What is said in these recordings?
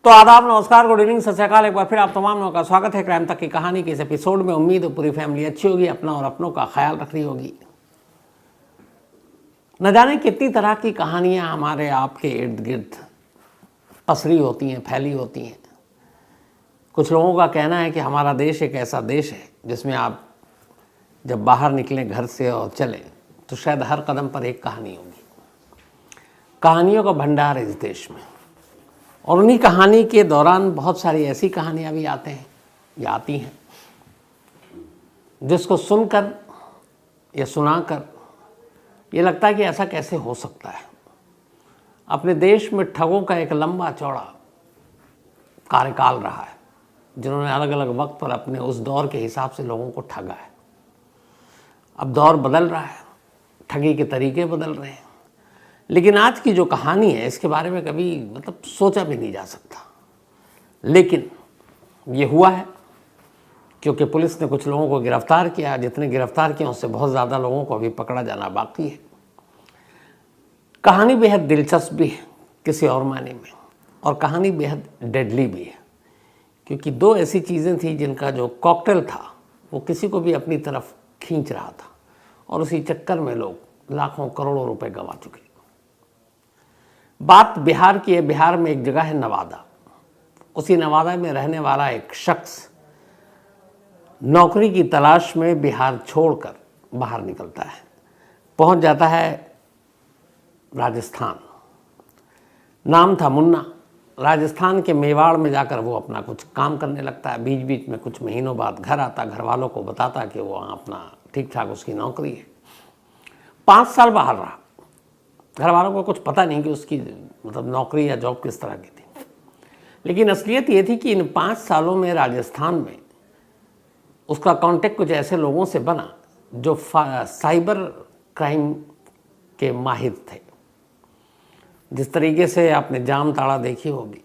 तो आदाब, नमस्कार, गुड इवनिंग, सत श्री अकाल। एक बार फिर आप तमाम लोगों का स्वागत है क्राइम तक की कहानी के इस एपिसोड में। उम्मीद है पूरी फैमिली अच्छी होगी, अपना और अपनों का ख्याल रख रही होगी। न जाने कितनी तरह की कहानियां हमारे आपके इर्द गिर्द पसरी होती हैं, फैली होती हैं। कुछ लोगों का कहना है कि हमारा देश एक ऐसा देश है जिसमें आप जब बाहर निकलें घर से और चलें तो शायद हर कदम पर एक कहानी होगी। कहानियों का भंडार है इस देश में, और उन्हीं कहानी के दौरान बहुत सारी ऐसी कहानियां भी आते हैं या आती हैं जिसको सुनकर या सुनाकर ये लगता है कि ऐसा कैसे हो सकता है। अपने देश में ठगों का एक लंबा चौड़ा कार्यकाल रहा है, जिन्होंने अलग अलग वक्त पर अपने उस दौर के हिसाब से लोगों को ठगा है। अब दौर बदल रहा है, ठगी के तरीके बदल रहे हैं, लेकिन आज की जो कहानी है इसके बारे में कभी सोचा भी नहीं जा सकता। लेकिन ये हुआ है क्योंकि पुलिस ने कुछ लोगों को गिरफ्तार किया। जितने गिरफ्तार किए उससे बहुत ज़्यादा लोगों को अभी पकड़ा जाना बाकी है। कहानी बेहद दिलचस्प भी है किसी और मायने में, और कहानी बेहद डेडली भी है, क्योंकि दो ऐसी चीज़ें थी जिनका जो कॉकटेल था वो किसी को भी अपनी तरफ खींच रहा था, और उसी चक्कर में लोग लाखों करोड़ों रुपए गंवा चुके। बात बिहार की है। बिहार में एक जगह है नवादा। उसी नवादा में रहने वाला एक शख्स नौकरी की तलाश में बिहार छोड़कर बाहर निकलता है, पहुंच जाता है राजस्थान। नाम था मुन्ना। राजस्थान के मेवाड़ में जाकर वो अपना कुछ काम करने लगता है। बीच बीच में कुछ महीनों बाद घर आता, घर वालों को बताता कि वो वहाँ अपना ठीक ठाक उसकी नौकरी है। 5 साल बाहर रहा। घर वालों को कुछ पता नहीं कि उसकी नौकरी या जॉब किस तरह की थी, लेकिन असलियत ये थी कि इन 5 सालों में राजस्थान में उसका कांटेक्ट कुछ ऐसे लोगों से बना जो साइबर क्राइम के माहिर थे। जिस तरीके से आपने जाम ताड़ा देखी होगी,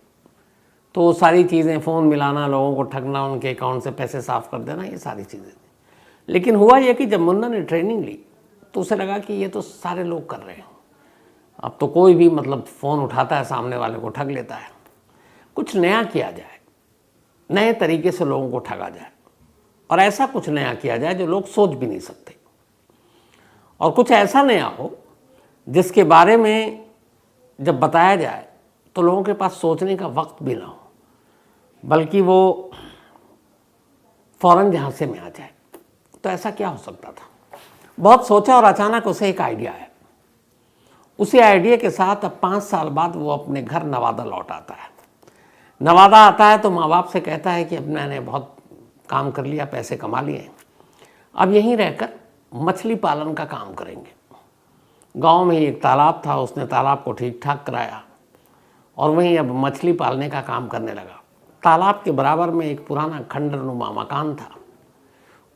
तो वो सारी चीज़ें, फ़ोन मिलाना, लोगों को ठगना, उनके अकाउंट से पैसे साफ कर देना, ये सारी चीज़ें थी। लेकिन हुआ ये कि जब मुन्ना ने ट्रेनिंग ली तो उसे लगा कि ये तो सारे लोग कर रहे हैं। अब तो कोई भी फ़ोन उठाता है, सामने वाले को ठग लेता है। कुछ नया किया जाए, नए तरीके से लोगों को ठगा जाए, और ऐसा कुछ नया किया जाए जो लोग सोच भी नहीं सकते, और कुछ ऐसा नया हो जिसके बारे में जब बताया जाए तो लोगों के पास सोचने का वक्त भी ना हो, बल्कि वो फौरन झांसे में आ जाए। तो ऐसा क्या हो सकता था? बहुत सोचा और अचानक उसे एक आइडिया आया। उसी आइडिया के साथ अब 5 साल बाद वो अपने घर नवादा लौट आता है। नवादा आता है तो माँ बाप से कहता है कि अब मैंने बहुत काम कर लिया, पैसे कमा लिए, अब यहीं रहकर मछली पालन का काम करेंगे। गांव में ही एक तालाब था, उसने तालाब को ठीक ठाक कराया और वहीं अब मछली पालने का काम करने लगा। तालाब के बराबर में एक पुराना खंडरनुमा मकान था।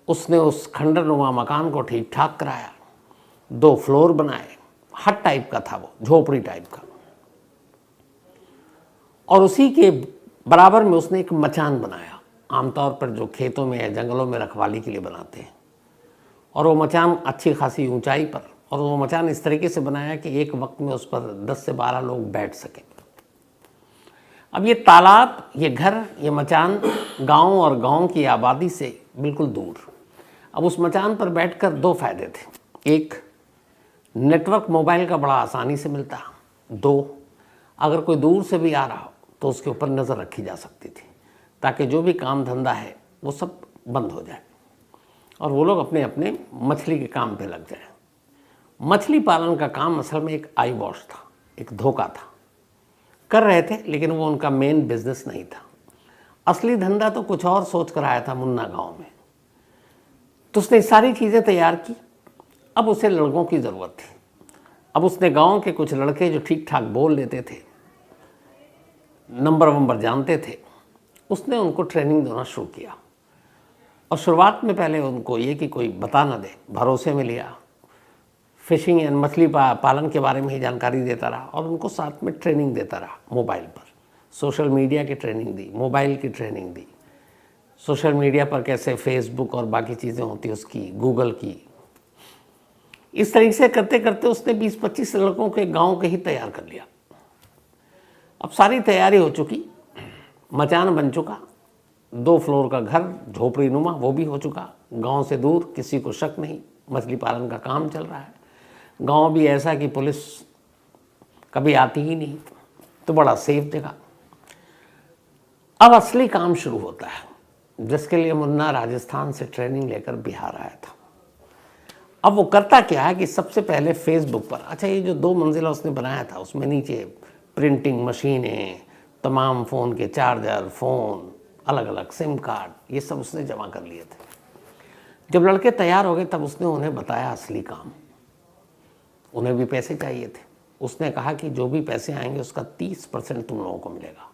उसने उस खंडरनुमा मकान को ठीक ठाक कराया, 2 फ्लोर बनाए। हट टाइप का था वो, झोपड़ी टाइप का, और उसी के बराबर में उसने एक मचान बनाया, आमतौर पर जो खेतों में या जंगलों में रखवाली के लिए बनाते हैं। और वो मचान अच्छी खासी ऊंचाई पर, और वो मचान इस तरीके से बनाया कि एक वक्त में उस पर 10 से 12 लोग बैठ सकें। अब ये तालाब, ये घर, ये मचान गांव और गांव की आबादी से बिल्कुल दूर। अब उस मचान पर बैठकर 2 फायदे थे। एक, नेटवर्क मोबाइल का बड़ा आसानी से मिलता। 2, अगर कोई दूर से भी आ रहा हो तो उसके ऊपर नज़र रखी जा सकती थी, ताकि जो भी काम धंधा है वो सब बंद हो जाए और वो लोग अपने अपने मछली के काम पे लग जाए। मछली पालन का काम असल में एक आई वॉश था, एक धोखा था। कर रहे थे, लेकिन वो उनका मेन बिजनेस नहीं था। असली धंधा तो कुछ और सोच कर आया था मुन्ना गांव में। तो उसने सारी चीज़ें तैयार की। अब उसे लड़कों की ज़रूरत थी। अब उसने गांव के कुछ लड़के जो ठीक ठाक बोल लेते थे, नंबर वंबर जानते थे, उसने उनको ट्रेनिंग देना शुरू किया। और शुरुआत में पहले उनको ये कि कोई बता ना दे, भरोसे में लिया। फिशिंग एंड मछली पालन के बारे में ही जानकारी देता रहा, और उनको साथ में ट्रेनिंग देता रहा। मोबाइल पर सोशल मीडिया की ट्रेनिंग दी, मोबाइल की ट्रेनिंग दी, सोशल मीडिया पर कैसे फेसबुक और बाकी चीज़ें होती उसकी, गूगल की। इस तरीके से करते करते उसने 20-25 लड़कों के गांव के ही तैयार कर लिया। अब सारी तैयारी हो चुकी, मचान बन चुका, 2 फ्लोर का घर झोपड़ी नुमा वो भी हो चुका, गांव से दूर, किसी को शक नहीं, मछली पालन का काम चल रहा है। गांव भी ऐसा कि पुलिस कभी आती ही नहीं, तो बड़ा सेफ जगह। अब असली काम शुरू होता है, जिसके लिए मुन्ना राजस्थान से ट्रेनिंग लेकर बिहार आया था। अब वो करता क्या है कि सबसे पहले फेसबुक पर, अच्छा ये जो 2 मंजिला उसने बनाया था उसमें नीचे प्रिंटिंग मशीनें, तमाम फ़ोन के चार्जर, फ़ोन, अलग अलग सिम कार्ड, ये सब उसने जमा कर लिए थे। जब लड़के तैयार हो गए तब उसने उन्हें बताया असली काम। उन्हें भी पैसे चाहिए थे। उसने कहा कि जो भी पैसे आएंगे उसका 30% तुम लोगों को मिलेगा।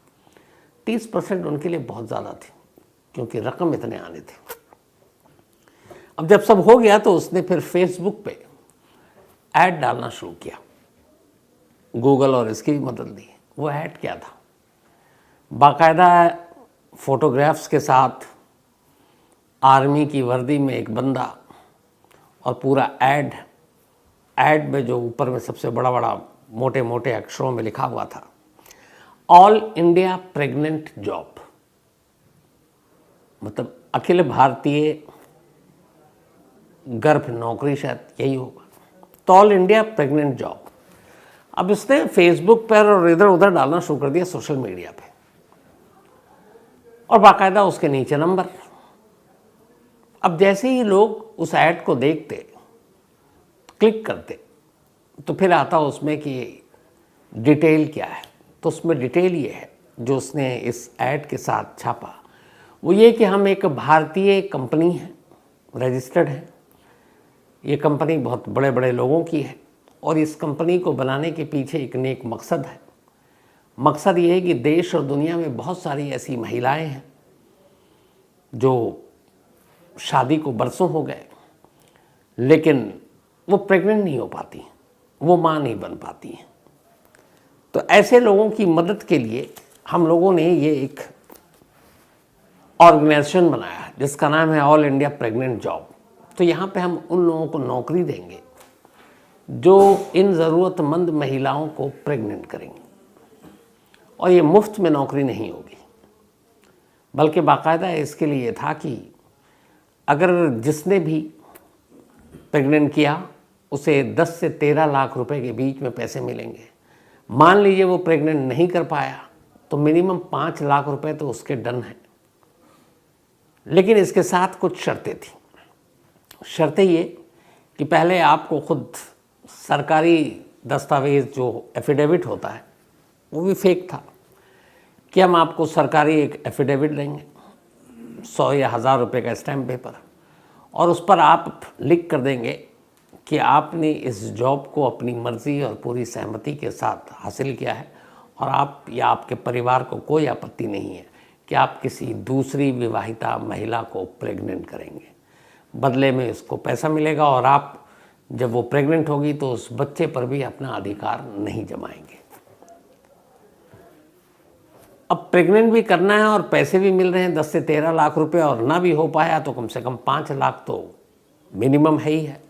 30% उनके लिए बहुत ज़्यादा थी, क्योंकि रकम इतने आने थे। अब जब सब हो गया तो उसने फिर फेसबुक पे ऐड डालना शुरू किया, गूगल और इसकी भी मदद ली। वो ऐड क्या था? बाकायदा फोटोग्राफ्स के साथ आर्मी की वर्दी में एक बंदा, और पूरा ऐड में जो ऊपर में सबसे बड़ा बड़ा मोटे मोटे अक्षरों में लिखा हुआ था, ऑल इंडिया प्रेग्नेंट जॉब, मतलब अखिल भारतीय गर्भ नौकरी, शायद यही होगा। तो ऑल इंडिया प्रेग्नेंट जॉब। अब इसने फेसबुक पर और इधर उधर डालना शुरू कर दिया, सोशल मीडिया पे, और बाकायदा उसके नीचे नंबर। अब जैसे ही लोग उस ऐड को देखते, क्लिक करते, तो फिर आता उसमें कि डिटेल क्या है। तो उसमें डिटेल ये है जो उसने इस ऐड के साथ छापा, वो ये कि हम एक भारतीय कंपनी है, रजिस्टर्ड है। ये कंपनी बहुत बड़े बड़े लोगों की है, और इस कंपनी को बनाने के पीछे एक नेक मकसद है। मकसद ये है कि देश और दुनिया में बहुत सारी ऐसी महिलाएं हैं जो शादी को बरसों हो गए, लेकिन वो प्रेग्नेंट नहीं हो पाती, वो माँ नहीं बन पाती हैं। तो ऐसे लोगों की मदद के लिए हम लोगों ने ये एक ऑर्गेनाइजेशन बनाया है जिसका नाम है ऑल इंडिया प्रेग्नेंट जॉब। तो यहाँ पे हम उन लोगों को नौकरी देंगे जो इन ज़रूरतमंद महिलाओं को प्रेग्नेंट करेंगे, और ये मुफ्त में नौकरी नहीं होगी, बल्कि बाकायदा इसके लिए था कि अगर जिसने भी प्रेग्नेंट किया उसे 10 से 13 लाख रुपए के बीच में पैसे मिलेंगे। मान लीजिए वो प्रेग्नेंट नहीं कर पाया तो मिनिमम 5 लाख रुपए तो उसके डन हैं। लेकिन इसके साथ कुछ शर्तें थी। शर्तें ये कि पहले आपको खुद सरकारी दस्तावेज़ जो एफिडेविट होता है, वो भी फेक था, कि हम आपको सरकारी एक एफिडेविट देंगे 100 या 1000 रुपये का स्टैम्प पेपर, और उस पर आप लिख कर देंगे कि आपने इस जॉब को अपनी मर्ज़ी और पूरी सहमति के साथ हासिल किया है, और आप या आपके परिवार को कोई आपत्ति नहीं है कि आप किसी दूसरी विवाहिता महिला को प्रेग्नेंट करेंगे। बदले में इसको पैसा मिलेगा, और आप जब वो प्रेग्नेंट होगी तो उस बच्चे पर भी अपना अधिकार नहीं जमाएंगे। अब प्रेग्नेंट भी करना है और पैसे भी मिल रहे हैं 10 से 13 लाख रुपए, और ना भी हो पाया तो कम से कम 5 लाख तो मिनिमम है ही है।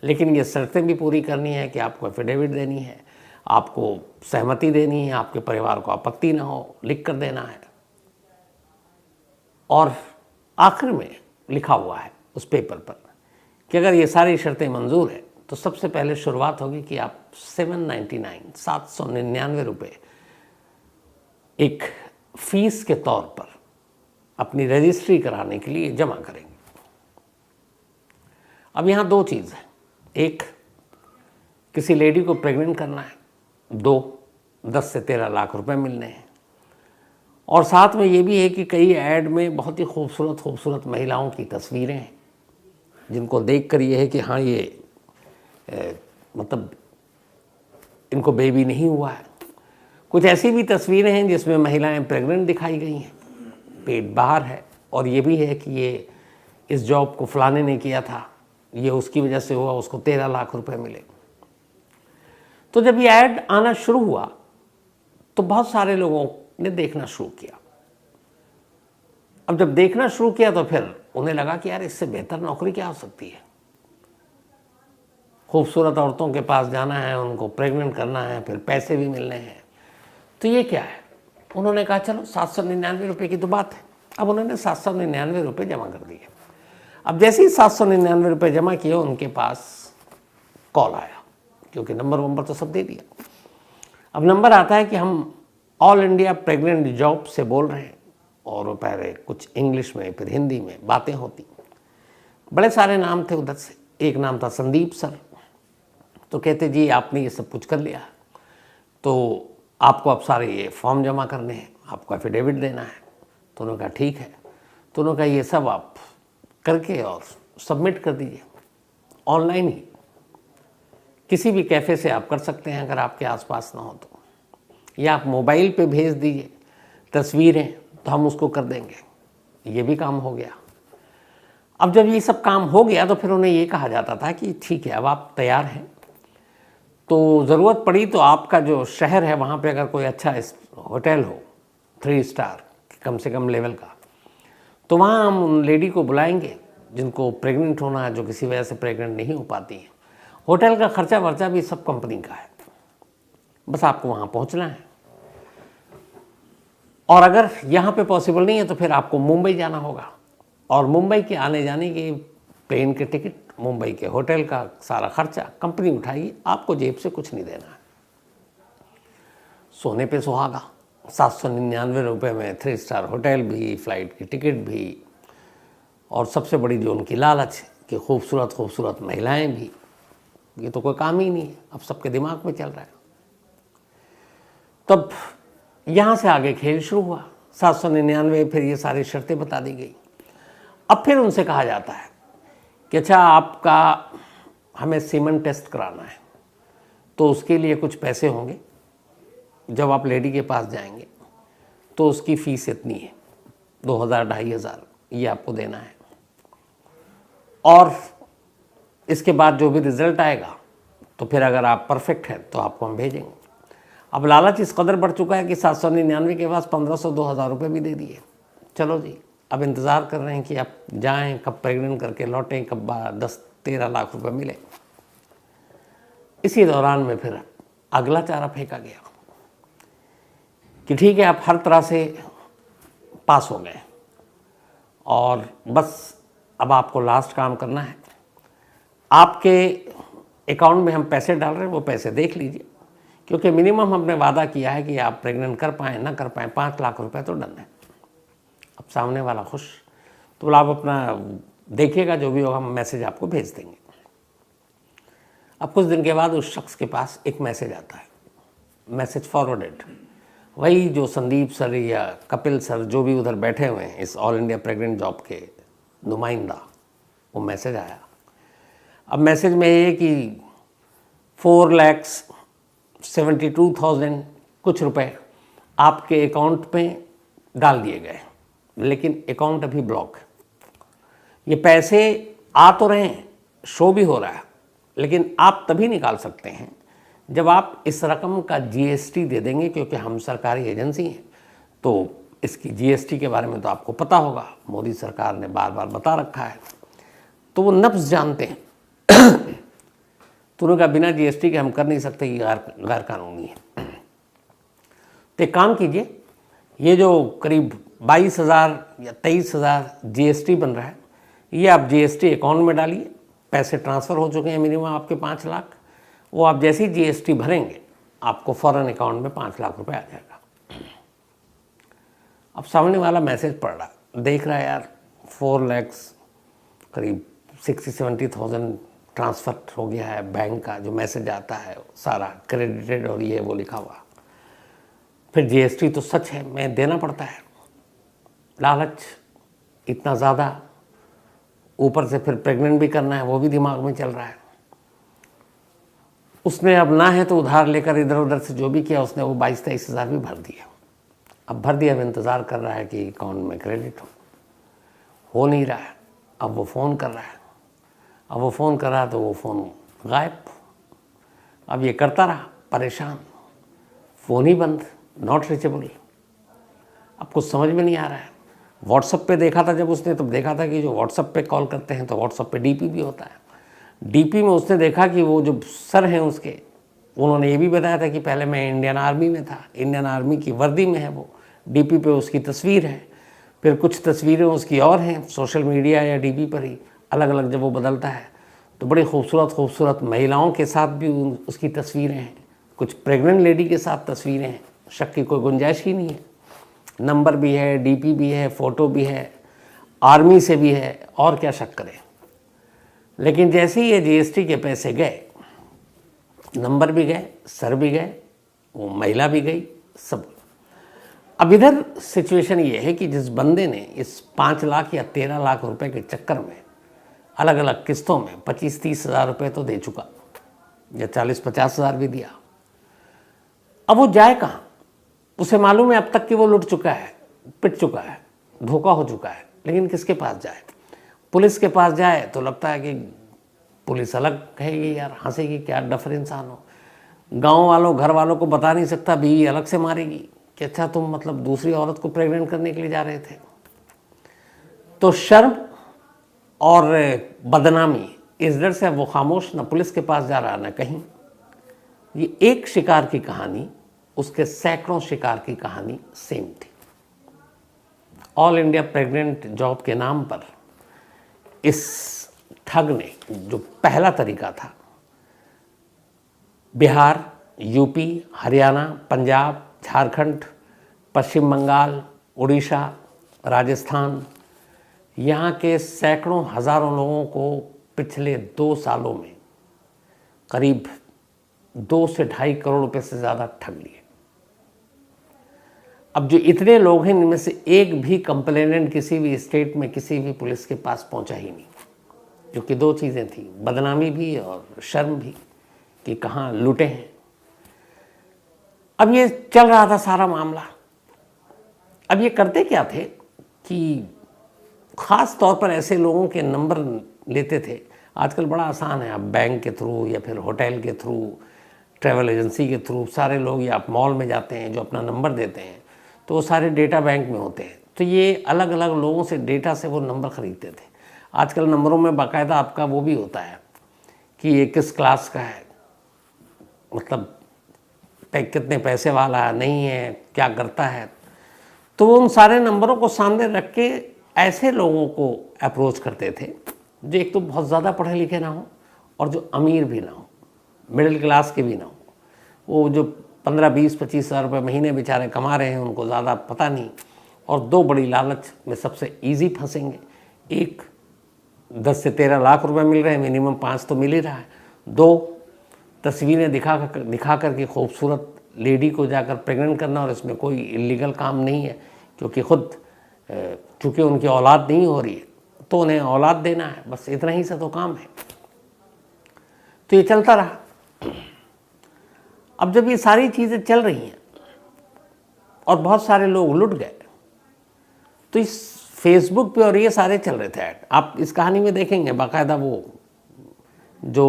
लेकिन ये शर्तें भी पूरी करनी है कि आपको एफिडेविट देनी है, आपको सहमति देनी है, आपके परिवार को आपत्ति ना हो, लिख कर देना है। और आखिर में लिखा हुआ है उस पेपर पर कि अगर ये सारी शर्तें मंजूर है तो सबसे पहले शुरुआत होगी कि आप 799 रुपये एक फीस के तौर पर अपनी रजिस्ट्री कराने के लिए जमा करेंगे। अब यहाँ 2 चीज़ है, एक किसी लेडी को प्रेग्नेंट करना है, 2 10 से 13 लाख रुपए मिलने हैं, और साथ में ये भी है कि कई ऐड में बहुत ही खूबसूरत महिलाओं की तस्वीरें हैं जिनको देखकर ये है कि हाँ ये मतलब इनको बेबी नहीं हुआ है। कुछ ऐसी भी तस्वीरें हैं जिसमें महिलाएं प्रेग्नेंट दिखाई गई हैं, पेट बाहर है, और ये भी है कि ये इस जॉब को फलाने ने किया था, ये उसकी वजह से हुआ, उसको 13 लाख रुपए मिले। तो जब ये ऐड आना शुरू हुआ तो बहुत सारे लोगों ने देखना शुरू किया। अब जब देखना शुरू किया तो फिर उन्हें लगा कि यार इससे बेहतर नौकरी क्या हो सकती है। खूबसूरत औरतों के पास जाना है, उनको प्रेग्नेंट करना है, फिर पैसे भी मिलने हैं, तो ये क्या है। उन्होंने कहा चलो 799 रुपये की तो बात है। अब उन्होंने 799 रुपये जमा कर दिए। अब जैसे ही 799 रुपये जमा किए उनके पास कॉल आया, क्योंकि नंबर तो सब दे दिया। अब नंबर आता है कि हम ऑल इंडिया प्रेग्नेंट जॉब से बोल रहे हैं, और वो पहले कुछ इंग्लिश में फिर हिंदी में बातें होती। बड़े सारे नाम थे उधर से। एक नाम था संदीप सर। तो कहते जी आपने ये सब कुछ कर लिया, तो आपको अब सारे ये फॉर्म जमा करने हैं, आपको एफिडेविट देना है। तो उन्होंने कहा ठीक है। तो उन्होंने कहा ये सब आप करके और सबमिट कर दीजिए ऑनलाइन ही, किसी भी कैफ़े से आप कर सकते हैं अगर आपके आसपास ना हो तो, या आप मोबाइल पे भेज दीजिए तस्वीरें, तो हम उसको कर देंगे। ये भी काम हो गया। अब जब ये सब काम हो गया तो फिर उन्हें ये कहा जाता था कि ठीक है अब आप तैयार हैं, तो ज़रूरत पड़ी तो आपका जो शहर है वहाँ पे अगर कोई अच्छा होटल हो 3 स्टार कम से कम लेवल का, तो वहाँ हम उन लेडी को बुलाएंगे जिनको प्रेग्नेंट होना है, जो किसी वजह से प्रेग्नेंट नहीं हो पाती हैं। होटल का खर्चा वर्चा भी सब कंपनी का है, बस आपको वहाँ पहुँचना है। और अगर यहाँ पे पॉसिबल नहीं है तो फिर आपको मुंबई जाना होगा, और मुंबई के आने जाने की प्लेन के टिकट, मुंबई के होटल का सारा खर्चा कंपनी उठाएगी, आपको जेब से कुछ नहीं देना है। सोने पे सुहागा, 799 रुपये में 3 स्टार होटल भी, फ्लाइट की टिकट भी, और सबसे बड़ी जो उनकी लालच कि खूबसूरत खूबसूरत महिलाएं भी। ये तो कोई काम ही नहीं है, अब सबके दिमाग में चल रहा है। तब यहाँ से आगे खेल शुरू हुआ। 799 फिर ये सारी शर्तें बता दी गई। अब फिर उनसे कहा जाता है कि अच्छा आपका हमें सीमन टेस्ट कराना है, तो उसके लिए कुछ पैसे होंगे। जब आप लेडी के पास जाएंगे तो उसकी फ़ीस इतनी है, 2000-2500 ये आपको देना है, और इसके बाद जो भी रिज़ल्ट आएगा तो फिर अगर आप परफेक्ट हैं तो आपको हम भेजेंगे। अब लालच इस कदर बढ़ चुका है कि 799 के पास 1500-2000 रुपये भी दे दिए। चलो जी, अब इंतज़ार कर रहे हैं कि आप जाएं, कब प्रेग्नेंट करके लौटें, कब 10-13 लाख रुपए मिले। इसी दौरान में फिर अगला चारा फेंका गया कि ठीक है आप हर तरह से पास हो गए, और बस अब आपको लास्ट काम करना है। आपके अकाउंट में हम पैसे डाल रहे हैं, वो पैसे देख लीजिए, क्योंकि मिनिमम हमने वादा किया है कि आप प्रेग्नेंट कर पाएँ ना कर पाएँ, 5 लाख रुपए तो डन है। अब सामने वाला खुश, तो बोला आप अपना देखिएगा, जो भी होगा हम मैसेज आपको भेज देंगे। अब कुछ दिन के बाद उस शख्स के पास एक मैसेज आता है, मैसेज फॉरवर्डेड। वही जो संदीप सर या कपिल सर जो भी उधर बैठे हुए हैं इस ऑल इंडिया प्रेग्नेंट जॉब के नुमाइंदा, वो मैसेज आया। अब मैसेज में ये कि 4,72,000 कुछ रुपए आपके अकाउंट में डाल दिए गए, लेकिन अकाउंट अभी ब्लॉक है। ये पैसे आ तो रहे हैं, शो भी हो रहा है, लेकिन आप तभी निकाल सकते हैं जब आप इस रकम का जीएसटी दे देंगे, क्योंकि हम सरकारी एजेंसी हैं तो इसकी जीएसटी के बारे में तो आपको पता होगा, मोदी सरकार ने बार बार बता रखा है, तो वो नफ्स जानते हैं। तो उन्होंने कहा बिना जीएसटी के हम कर नहीं सकते, ये गैर कानूनी है। तो एक काम कीजिए, ये जो करीब 22,000 या 23,000 जीएसटी बन रहा है, ये आप जीएसटी अकाउंट में डालिए। पैसे ट्रांसफ़र हो चुके हैं मिनिमम आपके 5 लाख, वो आप जैसे ही जीएसटी भरेंगे आपको फ़ौरन अकाउंट में 5 लाख रुपए आ जाएगा। अब सामने वाला मैसेज पढ़ रहा, देख रहा है यार 4 लाख करीब 60-70,000 ट्रांसफ़र हो गया है। बैंक का जो मैसेज आता है सारा क्रेडिटेड और ये वो लिखा हुआ। फिर जीएसटी तो सच है, मैं देना पड़ता है। लालच इतना ज़्यादा, ऊपर से फिर प्रेग्नेंट भी करना है, वो भी दिमाग में चल रहा है। उसने अब ना है तो उधार लेकर इधर उधर से जो भी किया उसने, वो 22-23 हज़ार भी भर दिया। अब भर दिया, अब इंतज़ार कर रहा है कि अकाउंट में क्रेडिट हो नहीं रहा है। अब वो फ़ोन कर रहा है, अब वो फ़ोन कर रहा है तो वो फ़ोन गायब। अब ये करता रहा परेशान, फ़ोन ही बंद, नॉट रीचेबल। अब कुछ समझ में नहीं आ रहा है। व्हाट्सएप पे देखा था जब उसने, तब देखा था कि जो व्हाट्सएप पे कॉल करते हैं तो व्हाट्सएप पे डीपी भी होता है। डीपी में उसने देखा कि वो जो सर हैं उसके, उन्होंने ये भी बताया था कि पहले मैं इंडियन आर्मी में था, इंडियन आर्मी की वर्दी में है वो, डीपी पे उसकी तस्वीर है, फिर कुछ तस्वीरें उसकी और हैं सोशल मीडिया या डीपी पर ही, अलग अलग जब वो बदलता है तो बड़ी खूबसूरत महिलाओं के साथ भी उसकी तस्वीरें हैं, कुछ प्रेग्नेंट लेडी के साथ तस्वीरें हैं, शक की कोई गुंजाइश ही नहीं है। नंबर भी है, डीपी भी है, फ़ोटो भी है, आर्मी से भी है, और क्या शक करें। लेकिन जैसे ही ये जीएसटी के पैसे गए, नंबर भी गए, सर भी गए, वो महिला भी गई, सब। अब इधर सिचुएशन ये है कि जिस बंदे ने इस 5 लाख या 13 लाख रुपए के चक्कर में अलग अलग किस्तों में 25-30 हज़ार रुपये तो दे चुका, या 40-50 हज़ार भी दिया, अब वो जाए कहाँ? उसे मालूम है अब तक कि वो लुट चुका है, पिट चुका है, धोखा हो चुका है, लेकिन किसके पास जाए? पुलिस के पास जाए तो लगता है कि पुलिस अलग कहेगी, यार हंसेगी, क्या डफर इंसान हो। गांव वालों, घर वालों को बता नहीं सकता, बीवी अलग से मारेगी कि अच्छा तुम मतलब दूसरी औरत को प्रेग्नेंट करने के लिए जा रहे थे। तो शर्म और बदनामी, इस डर से अब वो खामोश, न पुलिस के पास जा रहा न कहीं। ये एक शिकार की कहानी उसके सैकड़ों शिकार की कहानी सेम थी। ऑल इंडिया प्रेग्नेंट जॉब के नाम पर इस ठग ने, जो पहला तरीका था, बिहार, यूपी, हरियाणा, पंजाब, झारखंड, पश्चिम बंगाल, उड़ीसा, राजस्थान, यहाँ के सैकड़ों हज़ारों लोगों को पिछले 2 सालों में करीब 2 से 2.5 करोड़ रुपए से ज़्यादा ठग लिए। अब जो इतने लोग हैं, इनमें से एक भी कंप्लेनेंट किसी भी स्टेट में किसी भी पुलिस के पास पहुंचा ही नहीं, क्योंकि 2 चीज़ें थी, बदनामी भी और शर्म भी कि कहाँ लूटे हैं। अब ये चल रहा था सारा मामला। अब ये करते क्या थे कि ख़ास तौर पर ऐसे लोगों के नंबर लेते थे। आजकल बड़ा आसान है, आप बैंक के थ्रू या फिर होटल के थ्रू, ट्रैवल एजेंसी के थ्रू, सारे लोग, या आप मॉल में जाते हैं जो अपना नंबर देते हैं तो वो सारे डेटा बैंक में होते हैं। तो ये अलग अलग लोगों से डेटा से वो नंबर ख़रीदते थे। आजकल नंबरों में बाकायदा आपका वो भी होता है कि ये किस क्लास का है, मतलब कितने पैसे वाला नहीं है, क्या करता है। तो वो उन सारे नंबरों को सामने रख के ऐसे लोगों को अप्रोच करते थे जो एक तो बहुत ज़्यादा पढ़े लिखे ना हो और जो अमीर भी ना हो, मिडिल क्लास के भी ना हो। वो जो 15-20-25 हज़ार रुपये महीने बेचारे कमा रहे हैं, उनको ज़्यादा पता नहीं। और 2 बड़ी लालच में सबसे ईजी फंसेंगे। एक, 10 से 13 लाख रुपए मिल रहे हैं, मिनिमम 5 तो मिल ही रहा है। 2, तस्वीरें दिखा करके खूबसूरत लेडी को जाकर प्रेग्नेंट करना, और इसमें कोई इलीगल काम नहीं है, क्योंकि खुद चूँकि उनकी औलाद नहीं हो रही है तो उन्हें औलाद देना है, बस इतना ही सा तो काम है। तो ये चलता रहा। अब जब ये सारी चीज़ें चल रही हैं और बहुत सारे लोग लुट गए, तो इस फेसबुक पे और ये सारे चल रहे थे ऐड। आप इस कहानी में देखेंगे बाकायदा वो जो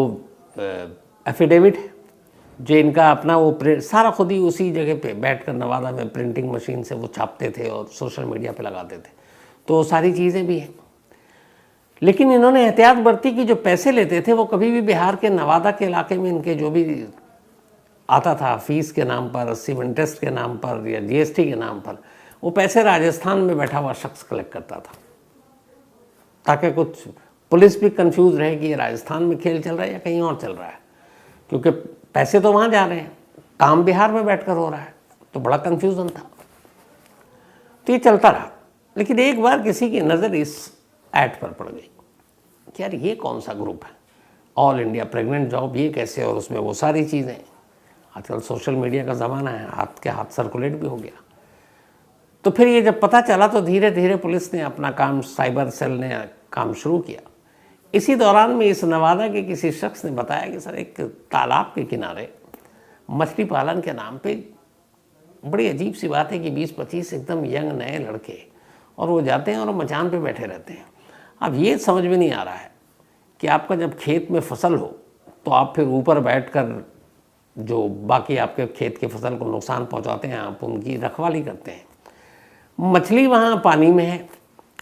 एफिडेविट है, जो इनका अपना वो प्रिंट सारा खुद ही उसी जगह पे बैठकर नवादा में प्रिंटिंग मशीन से वो छापते थे और सोशल मीडिया पे लगाते थे। तो सारी चीज़ें भी हैं। लेकिन इन्होंने एहतियात बरती कि जो पैसे लेते थे वो कभी भी बिहार के नवादा के इलाके में इनके जो भी आता था फीस के नाम पर, सिर्फ इंटरेस्ट के नाम पर या जीएसटी के नाम पर, वो पैसे राजस्थान में बैठा हुआ शख्स कलेक्ट करता था, ताकि कुछ पुलिस भी कंफ्यूज रहे कि ये राजस्थान में खेल चल रहा है या कहीं और चल रहा है, क्योंकि पैसे तो वहाँ जा रहे हैं, काम बिहार में बैठकर हो रहा है। तो बड़ा कंफ्यूजन था। तो ये चलता रहा। लेकिन एक बार किसी की नज़र इस ऐड पर पड़ गई कि यार ये कौन सा ग्रुप है, ऑल इंडिया प्रेग्नेंट जॉब, ये कैसे, और उसमें वो सारी चीज़ें। आजकल सोशल मीडिया का ज़माना है, हाथ के हाथ सर्कुलेट भी हो गया। तो फिर ये जब पता चला तो धीरे धीरे पुलिस ने अपना काम, साइबर सेल ने काम शुरू किया। इसी दौरान में इस नवादा के किसी शख्स ने बताया कि सर एक तालाब के किनारे मछली पालन के नाम पे, बड़ी अजीब सी बात है कि 20-25 एकदम यंग नए लड़के, और वो जाते हैं और मचान पे बैठे रहते हैं। अब ये समझ में नहीं आ रहा है कि आपका जब खेत में फसल हो तो आप फिर ऊपर बैठकर जो बाकी आपके खेत की फसल को नुकसान पहुंचाते हैं, आप उनकी रखवाली करते हैं। मछली वहाँ पानी में है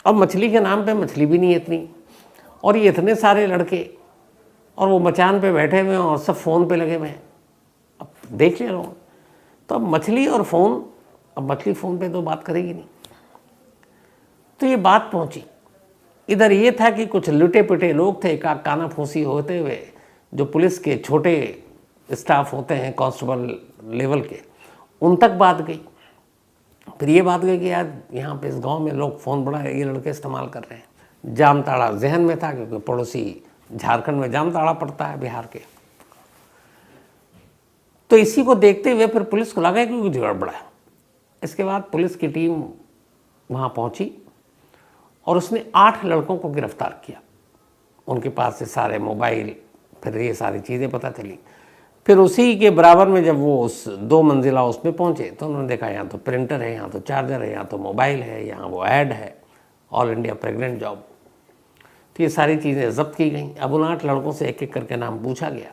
और मछली के नाम पे मछली भी नहीं इतनी, और ये इतने सारे लड़के और वो मचान पे बैठे हुए हैं और सब फ़ोन पे लगे हुए हैं। अब देख ले रहा हूँ, तो अब मछली और फ़ोन अब मछली फ़ोन पे तो बात करेगी नहीं। तो ये बात पहुंची। इधर ये था कि कुछ लुटे पिटे लोग थे, का कानाफूसी होते हुए, जो पुलिस के छोटे स्टाफ होते हैं कांस्टेबल लेवल के, उन तक बात गई। फिर ये बात गई कि यार यहाँ पे इस गांव में लोग फ़ोन बड़ा ये लड़के इस्तेमाल कर रहे हैं। जामताड़ा जहन में था, क्योंकि पड़ोसी झारखंड में जामताड़ा पड़ता है बिहार के। तो इसी को देखते हुए फिर पुलिस को लगा कि कुछ गड़बड़ा है। इसके बाद पुलिस की टीम वहाँ पहुँची और उसने 8 लड़कों को गिरफ्तार किया। उनके पास से सारे मोबाइल, फिर ये सारी चीज़ें पता चली। फिर उसी के बराबर में जब वो उस 2 मंजिला उसमें पहुँचे तो उन्होंने देखा यहाँ तो प्रिंटर है, यहाँ तो चार्जर है, यहाँ तो मोबाइल है, यहाँ वो ऐड है, ऑल इंडिया प्रेग्नेंट जॉब। तो ये सारी चीज़ें जब्त की गई। अब उन 8 लड़कों से एक एक करके नाम पूछा गया।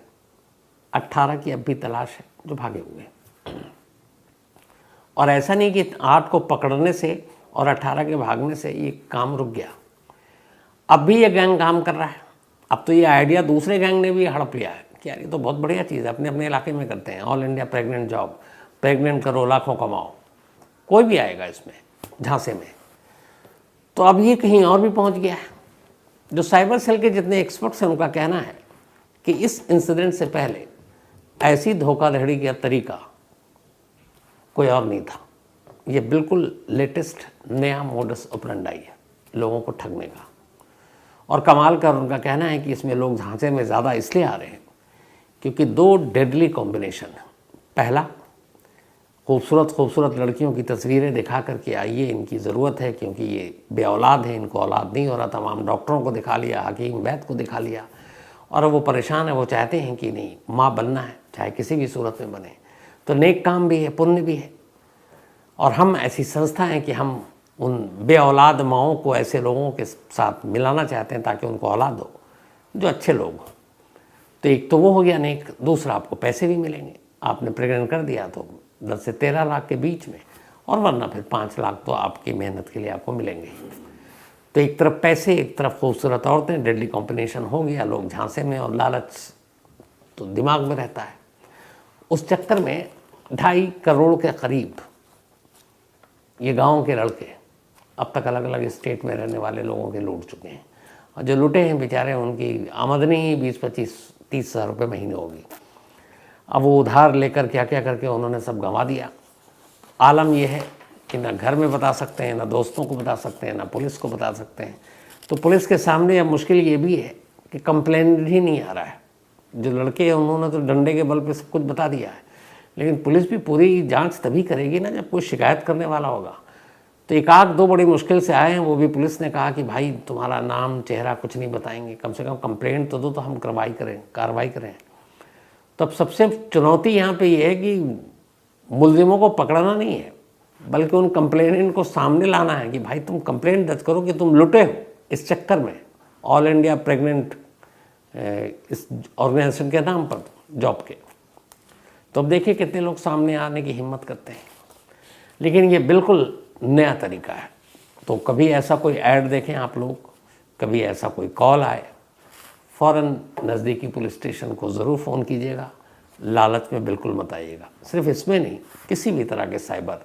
18 की अब भी तलाश है जो भागे हुए। और ऐसा नहीं कि 8 को पकड़ने से और 18 के भागने से ये काम रुक गया। अब भी ये गैंग काम कर रहा है। अब तो ये आइडिया दूसरे गैंग ने भी हड़प लिया है कि यार ये तो बहुत बढ़िया चीज़ है, अपने अपने इलाके में करते हैं, all India pregnant job, pregnant करो लाखों कमाओ, कोई भी आएगा इसमें झांसे में। तो अब ये कहीं और भी पहुंच गया है। जो साइबर सेल के जितने एक्सपर्ट्स हैं उनका कहना है कि इस इंसिडेंट से पहले ऐसी धोखाधड़ी का तरीका कोई और नहीं था। ये बिल्कुल लेटेस्ट नया मोडस ऑपरेंडी है लोगों को ठगने का। और कमाल का उनका कहना है कि इसमें लोग झांसे में ज़्यादा इसलिए आ रहे हैं क्योंकि 2 डेडली कॉम्बिनेशन है। पहला, खूबसूरत खूबसूरत लड़कियों की तस्वीरें दिखा करके आइए, इनकी ज़रूरत है क्योंकि ये बे औलाद है, इनको औलाद नहीं हो रहा। तमाम डॉक्टरों को दिखा लिया, हकीम वैद्य को दिखा लिया, और वो परेशान है। वो चाहते हैं कि नहीं, माँ बनना है, चाहे किसी भी सूरत में बने। तो नेक काम भी है, पुण्य भी है। और हम ऐसी संस्था हैं कि हम उन बे औलाद माओं को ऐसे लोगों के साथ मिलाना चाहते हैं ताकि उनको औलाद हो जो अच्छे लोग हों। तो एक तो वो हो गया नेक, दूसरा आपको पैसे भी मिलेंगे। आपने प्रेग्नेंट कर दिया तो 10 से 13 लाख के बीच में, और वरना फिर 5 लाख तो आपकी मेहनत के लिए आपको मिलेंगे। तो एक तरफ पैसे, एक तरफ खूबसूरत औरतें, डेडली कॉम्बिनेशन हो गया। लोग झांसे में, और लालच तो दिमाग में रहता है। उस चक्कर में 2.5 करोड़ के करीब ये गाँव के लड़के अब तक अलग अलग स्टेट में रहने वाले लोगों के लूट चुके हैं। और जो लूटे हैं बेचारे, उनकी आमदनी ही 20-25-30 हज़ार रुपये महीने होगी। अब वो उधार लेकर क्या क्या करके उन्होंने सब गंवा दिया। आलम यह है कि ना घर में बता सकते हैं, ना दोस्तों को बता सकते हैं, ना पुलिस को बता सकते हैं। तो पुलिस के सामने अब मुश्किल ये भी है कि कंप्लेंट ही नहीं आ रहा है। जो लड़के हैं उन्होंने तो डंडे के बल पे सब कुछ बता दिया है, लेकिन पुलिस भी पूरी जांच तभी करेगी ना जब कोई शिकायत करने वाला होगा। तो 1-2 बड़ी मुश्किल से आए हैं, वो भी पुलिस ने कहा कि भाई तुम्हारा नाम चेहरा कुछ नहीं बताएंगे, कम से कम कंप्लेंट तो दो तो हम कार्रवाई करें। तो अब सबसे चुनौती यहाँ पे ये है कि मुलजिमों को पकड़ना नहीं है, बल्कि उन कंप्लेनेंट को सामने लाना है कि भाई तुम कंप्लेंट दर्ज करो कि तुम लुटे हो इस चक्कर में, ऑल इंडिया प्रेग्नेंट इस ऑर्गेनाइजेशन के नाम पर जॉब के। तो अब देखिए कितने लोग सामने आने की हिम्मत करते हैं। लेकिन ये बिल्कुल नया तरीका है। तो कभी ऐसा कोई ऐड देखें आप लोग, कभी ऐसा कोई कॉल आए, फ़ौरन नज़दीकी पुलिस स्टेशन को ज़रूर फ़ोन कीजिएगा। लालच में बिल्कुल मत आइएगा। सिर्फ इसमें नहीं, किसी भी तरह के साइबर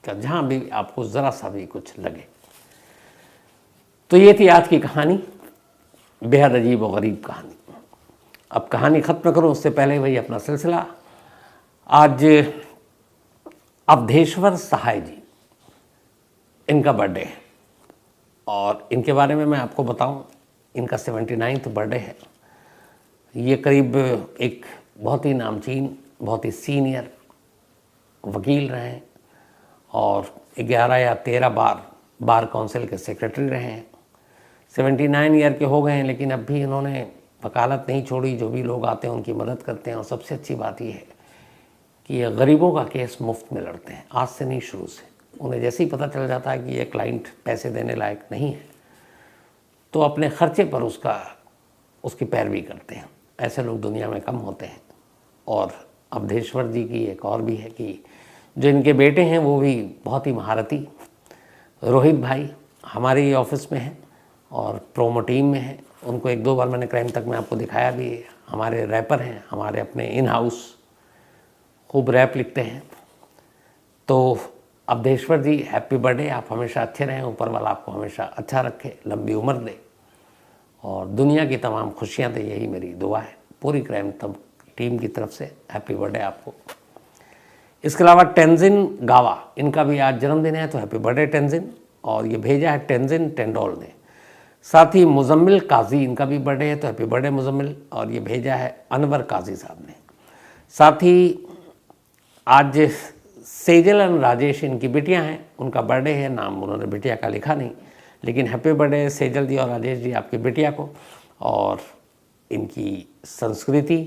का जहाँ भी आपको ज़रा सा भी कुछ लगे। तो ये थी आज की कहानी, बेहद अजीब और गरीब कहानी। अब कहानी ख़त्म करूँ उससे पहले वही अपना सिलसिला। आज अवधेश्वर सहाय जी, इनका बर्थडे है, और इनके बारे में मैं आपको बताऊं, इनका 79वां बर्थडे है। ये करीब एक बहुत ही नामचीन, बहुत ही सीनियर वकील रहे हैं, और 11 या 13 बार बार काउंसिल के सेक्रेटरी रहे हैं। 79 ईयर के हो गए हैं, लेकिन अब भी इन्होंने वकालत नहीं छोड़ी। जो भी लोग आते हैं उनकी मदद करते हैं, और सबसे अच्छी बात यह है कि ये गरीबों का केस मुफ्त में लड़ते हैं। आज से नहीं, शुरू से। उन्हें जैसे ही पता चल जाता है कि ये क्लाइंट पैसे देने लायक नहीं है, तो अपने खर्चे पर उसकी पैरवी करते हैं। ऐसे लोग दुनिया में कम होते हैं। और अवधेश्वर जी की एक और भी है कि जो इनके बेटे हैं वो भी बहुत ही महारती। रोहित भाई हमारे ही ऑफिस में हैं और प्रोमो टीम में हैं। उनको 1-2 बार मैंने क्राइम तक में आपको दिखाया भी है। हमारे रैपर हैं, हमारे अपने इन हाउस, खूब रैप लिखते हैं। तो अवधेश्वर जी हैप्पी बर्थडे, आप हमेशा अच्छे रहें, ऊपर वाला आपको हमेशा अच्छा रखे, लंबी उम्र दे और दुनिया की तमाम खुशियां दे, यही मेरी दुआ है पूरी क्राइम तब टीम की तरफ से। हैप्पी बर्थडे आपको। इसके अलावा टेंजिन गावा, इनका भी आज जन्मदिन है, तो हैप्पी बर्थडे टेंजिन। और ये भेजा है टेंजिन टेंडोल ने। साथ ही मुजम्मिल काजी, इनका भी बर्थडे है, तो हैप्पी बर्थडे मुजम्मिल। और ये भेजा है अनवर काजी साहब ने। साथ ही आज सेजल और राजेश, इनकी बिटियां हैं, उनका बर्थडे है। नाम उन्होंने बिटिया का लिखा नहीं, लेकिन हैप्पी बर्थडे सेजल जी और राजेश जी आपकी बिटिया को। और इनकी संस्कृति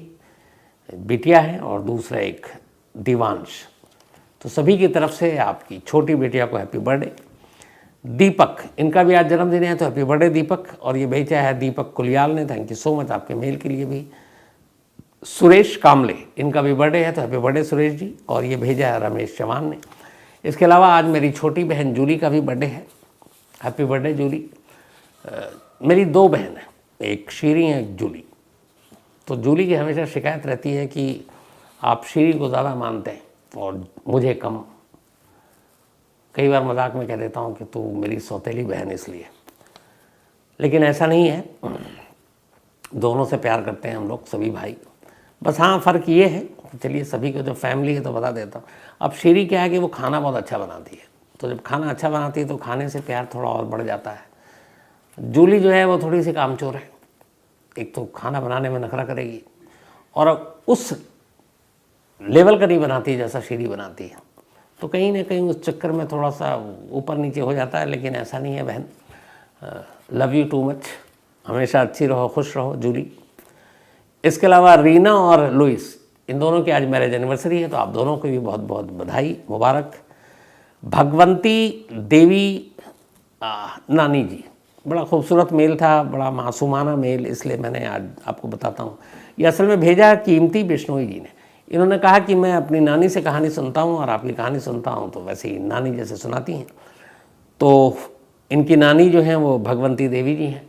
बिटिया है और दूसरा एक दिवांश। तो सभी की तरफ से आपकी छोटी बिटिया को हैप्पी बर्थडे। दीपक, इनका भी आज जन्मदिन है, तो हैप्पी बर्थडे दीपक। और ये भेजा है दीपक कुलियाल ने, थैंक यू सो मच आपके मेल के लिए भी। सुरेश कामले, इनका भी बर्थडे है, तो हैप्पी बर्थडे सुरेश जी। और ये भेजा है रमेश चौहान ने। इसके अलावा आज मेरी छोटी बहन जूली का भी बर्थडे है, हैप्पी बर्थडे जूली। मेरी दो बहन हैं, एक शीरी है एक जूली। तो जूली की हमेशा शिकायत रहती है कि आप शीरी को ज़्यादा मानते हैं और मुझे कम। कई बार मजाक में कह देता हूँ कि तू मेरी सौतेली बहन इसलिए, लेकिन ऐसा नहीं है, दोनों से प्यार करते हैं हम लोग सभी भाई। बस हाँ, फ़र्क ये है, चलिए सभी को जो फैमिली है तो बता देता हूँ। अब शीरी क्या है कि वो खाना बहुत अच्छा बनाती है, तो जब खाना अच्छा बनाती है तो खाने से प्यार थोड़ा और बढ़ जाता है। जूली जो है वो थोड़ी सी कामचोर है, एक तो खाना बनाने में नखरा करेगी और उस लेवल का नहीं बनाती है जैसा शीरी बनाती है, तो कहीं ना कहीं उस चक्कर में थोड़ा सा ऊपर नीचे हो जाता है। लेकिन ऐसा नहीं है बहन, लव यू टू मच, हमेशा अच्छी रहो, खुश रहो जूली। इसके अलावा रीना और लुइस, इन दोनों की आज मैरिज एनिवर्सरी है, तो आप दोनों को भी बहुत बहुत बधाई मुबारक। भगवंती देवी नानी जी, बड़ा खूबसूरत मेल था, बड़ा मासूमाना मेल, इसलिए मैंने आज आपको बताता हूँ। ये असल में भेजा कीमती बिश्नोई जी ने। इन्होंने कहा कि मैं अपनी नानी से कहानी सुनता हूँ और आपकी कहानी सुनता हूँ, तो वैसे ही नानी जैसे सुनाती हैं। तो इनकी नानी जो हैं वो भगवंती देवी जी हैं।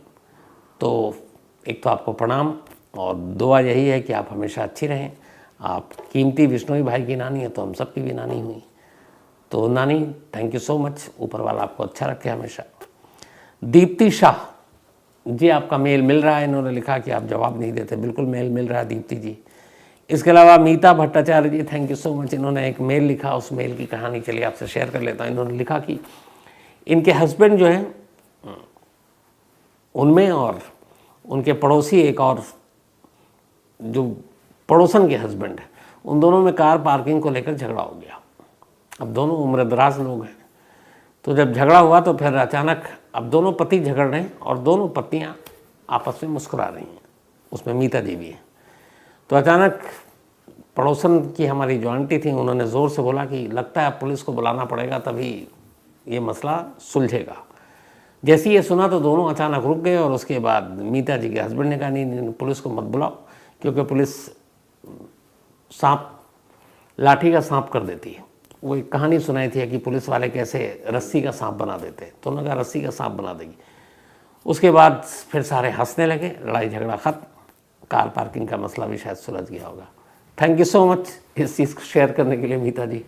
तो एक तो आपको प्रणाम और दुआ यही है कि आप हमेशा अच्छी रहें। आप कीमती बिश्नोई भाई की नानी है, तो हम सब की भी नानी हुई। तो नानी थैंक यू सो मच, ऊपर वाला आपको अच्छा रखे हमेशा। दीप्ति शाह जी, आपका मेल मिल रहा है, इन्होंने लिखा कि आप जवाब नहीं देते, बिल्कुल मेल मिल रहा है दीप्ति जी। इसके अलावा मीता भट्टाचार्य जी, थैंक यू सो मच, इन्होंने एक मेल लिखा, उस मेल की कहानी चलिए आपसे शेयर कर लेता हूँ। इन्होंने लिखा कि इनके हस्बैंड जो हैं उनमें और उनके पड़ोसी एक और जो पड़ोसन के हस्बैंड है, उन दोनों में कार पार्किंग को लेकर झगड़ा हो गया। अब दोनों उम्रदराज लोग हैं, तो जब झगड़ा हुआ तो फिर अचानक अब दोनों पति झगड़ रहे हैं और दोनों पत्नियां आपस में मुस्कुरा रही हैं, उसमें मीता जी भी है। तो अचानक पड़ोसन की हमारी जो आंटी थी, उन्होंने ज़ोर से बोला कि लगता है पुलिस को बुलाना पड़ेगा, तभी ये मसला सुलझेगा। जैसे ही ये सुना तो दोनों अचानक रुक गए और उसके बाद मीता जी के हस्बैंड ने कहा नहीं पुलिस को मत बुलाओ, क्योंकि पुलिस सांप लाठी का सांप कर देती है। वो एक कहानी सुनाई थी कि पुलिस वाले कैसे रस्सी का सांप बना देते, तो उन्होंने कहा रस्सी का सांप बना देगी। उसके बाद फिर सारे हंसने लगे, लड़ाई झगड़ा खत्म, कार पार्किंग का मसला भी शायद सुलझ गया होगा। थैंक यू सो मच इस चीज़ को शेयर करने के लिए मीता जी।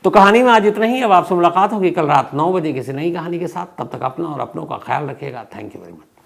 तो कहानी में आज इतना ही। अब आपसे मुलाकात होगी कल रात 9 बजे किसी नई कहानी के साथ। तब तक अपना और अपनों का ख्याल रखिएगा। Thank you very much.